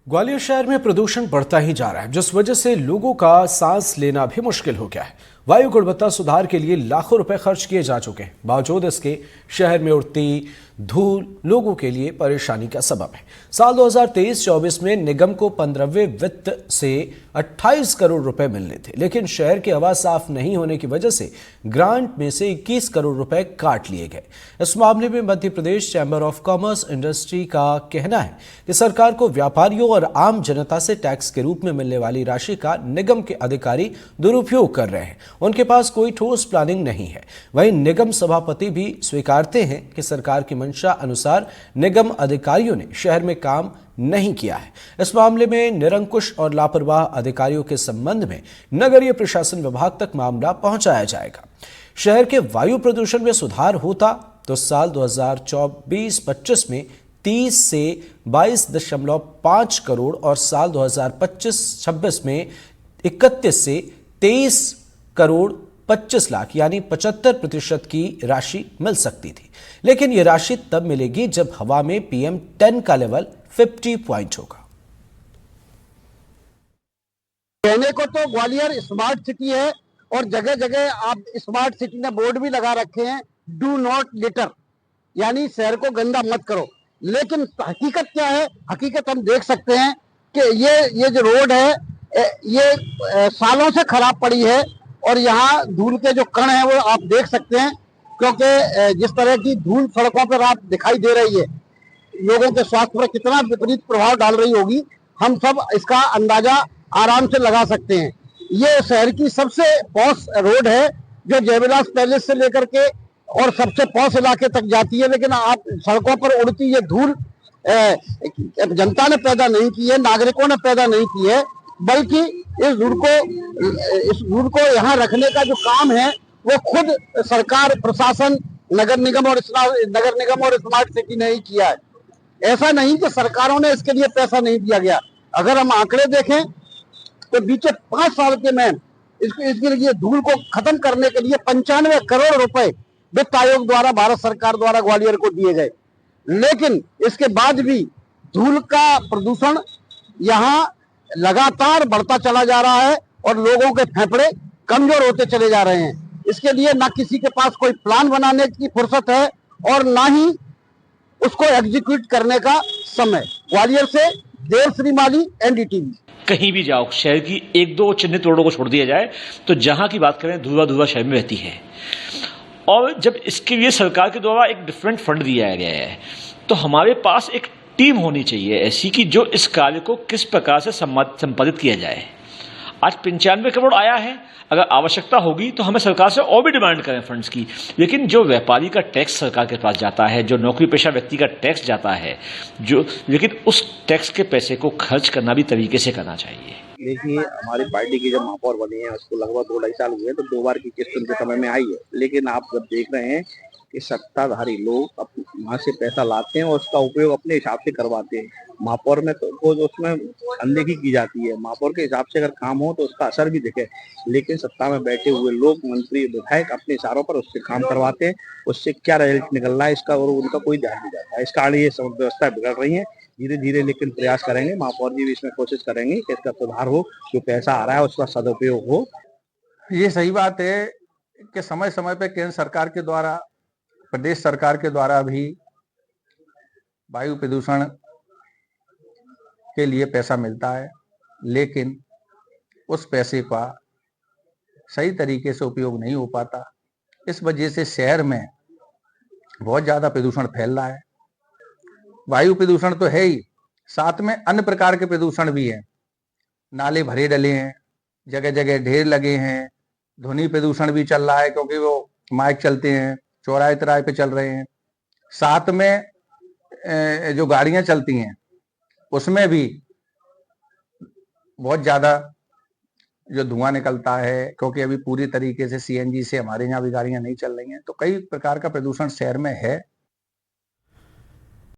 ग्वालियर शहर में प्रदूषण बढ़ता ही जा रहा है, जिस वजह से लोगों का सांस लेना भी मुश्किल हो गया है। वायु गुणवत्ता सुधार के लिए लाखों रुपए खर्च किए जा चुके हैं। बावजूद इसके शहर में उड़ती धूल लोगों के लिए परेशानी का सबब है। साल 2023-24 में निगम को 15वें वित्त से 28 करोड़ रुपए मिलने थे, लेकिन शहर की हवा साफ नहीं होने की वजह से ग्रांट में से 21 करोड़ रुपए काट लिए गए। इस मामले में Madhya Pradesh chamber of commerce industry का कहना है कि सरकार को व्यापारियों और आम जनता से टैक्स के रूप में मिलने वाली राशि का निगम के अधिकारी दुरुपयोग कर रहे हैं। उनके पास कोई ठोस प्लानिंग नहीं है। वहीं निगम सभापति भी स्वीकारते हैं कि सरकार की मंशा अनुसार निगम अधिकारियों ने शहर में काम नहीं किया है। इस मामले में निरंकुश और लापरवाह अधिकारियों के संबंध में नगरीय प्रशासन विभाग तक मामला पहुंचाया जाएगा। शहर के वायु प्रदूषण में सुधार होता तो साल 2024-25 में 30 से 22.5 करोड़ और साल 2025-26 में 31 से 23 करोड़ 25 लाख यानी 75% की राशि मिल सकती थी। लेकिन यह राशि तब मिलेगी जब हवा में PM10 का लेवल 50 पॉइंट होगा। कहने को तो ग्वालियर स्मार्ट सिटी है और जगह जगह आप स्मार्ट सिटी ने बोर्ड भी लगा रखे हैं, डू नॉट लिटर, यानी शहर को गंदा मत करो। लेकिन हकीकत क्या है? हकीकत हम देख सकते हैं कि ये जो रोड है ये सालों से खराब पड़ी है और यहाँ धूल के जो कण हैं वो आप देख सकते हैं, क्योंकि जिस तरह की धूल सड़कों पर आप दिखाई दे रही है, लोगों के स्वास्थ्य पर कितना विपरीत प्रभाव डाल रही होगी, हम सब इसका अंदाजा आराम से लगा सकते हैं। ये शहर की सबसे पॉश रोड है जो जयविलास पैलेस से लेकर के और सबसे पॉश इलाके तक जाती है। लेकिन आप सड़कों पर उड़ती ये धूल जनता ने पैदा नहीं की है, नागरिकों ने पैदा नहीं की है, बल्कि इस धूल को यहाँ रखने का जो काम है वो खुद सरकार, प्रशासन, नगर निगम और स्मार्ट सिटी ने ही किया है। ऐसा नहीं कि सरकारों ने इसके लिए पैसा नहीं दिया गया। अगर हम आंकड़े देखें तो बीते 5 साल के में इसके लिए धूल को खत्म करने के लिए 95 करोड़ रुपए वित्त आयोग द्वारा, भारत सरकार द्वारा ग्वालियर को दिए गए। लेकिन इसके बाद भी धूल का प्रदूषण यहाँ लगातार बढ़ता चला जा रहा है और लोगों के फेफड़े कमजोर होते चले जा रहे हैं। इसके लिए ना किसी के पास कोई प्लान बनाने की फुर्सत है और ना ही उसको एग्जीक्यूट करने का समय। ग्वालियर से देव श्री माली, NDTV। कहीं भी जाओ, शहर की एक दो चिन्हित रोडों को छोड़ दिया जाए तो जहां की बात करें धुआं धुआं शहर में रहती है। और जब इसके लिए सरकार के द्वारा एक डिफरेंट फंड दिया गया है तो हमारे पास एक टीम होनी चाहिए ऐसी कि जो इस कार्य को किस प्रकार से संपादित किया जाए। आज 95 करोड़ आया है, अगर आवश्यकता होगी तो हमें सरकार से और भी डिमांड करें फंड्स की। लेकिन जो व्यापारी का टैक्स सरकार के पास जाता है, जो नौकरी पेशा व्यक्ति का टैक्स जाता है, लेकिन उस टैक्स के पैसे को खर्च करना भी तरीके से करना चाहिए। देखिए, हमारी पार्टी की जब महापौर बनी है उसको लगभग 2-2.5 साल हुए, तो 2 बार की किस्त उनके समय में आई है। लेकिन आप जब देख रहे हैं कि सत्ताधारी लोग वहाँ से पैसा लाते हैं और उसका उपयोग अपने हिसाब से करवाते हैं। महापौर में तो उसमें अनदेखी की जाती है। महापौर के हिसाब से अगर काम हो तो उसका असर भी दिखे, लेकिन सत्ता में बैठे हुए लोग, मंत्री, विधायक अपने इशारों पर उससे काम करवाते हैं। उससे क्या रिजल्ट निकल रहा है इसका और उनका कोई ध्यान नहीं जाता है। इस कारण ये व्यवस्था बिगड़ रही है। धीरे धीरे लेकिन प्रयास करेंगे, महापौर जी भी इसमें कोशिश करेंगे कि इसका सुधार हो, जो पैसा आ रहा है उसका सदुपयोग हो। ये सही बात है कि समय समय पर केंद्र सरकार के द्वारा, प्रदेश सरकार के द्वारा भी वायु प्रदूषण के लिए पैसा मिलता है, लेकिन उस पैसे का सही तरीके से उपयोग नहीं हो पाता। इस वजह से शहर में बहुत ज्यादा प्रदूषण फैल रहा है। वायु प्रदूषण तो है ही, साथ में अन्य प्रकार के प्रदूषण भी हैं। नाले भरे डले हैं, जगह जगह ढेर लगे हैं। ध्वनि प्रदूषण भी चल रहा है क्योंकि वो माइक चलते हैं, चौराहे तिराहे पे चल रहे हैं। साथ में जो गाड़ियां चलती हैं उसमें भी बहुत ज्यादा जो धुआं निकलता है, क्योंकि अभी पूरी तरीके से CNG से हमारे यहाँ भी गाड़ियां नहीं चल रही हैं। तो कई प्रकार का प्रदूषण शहर में है।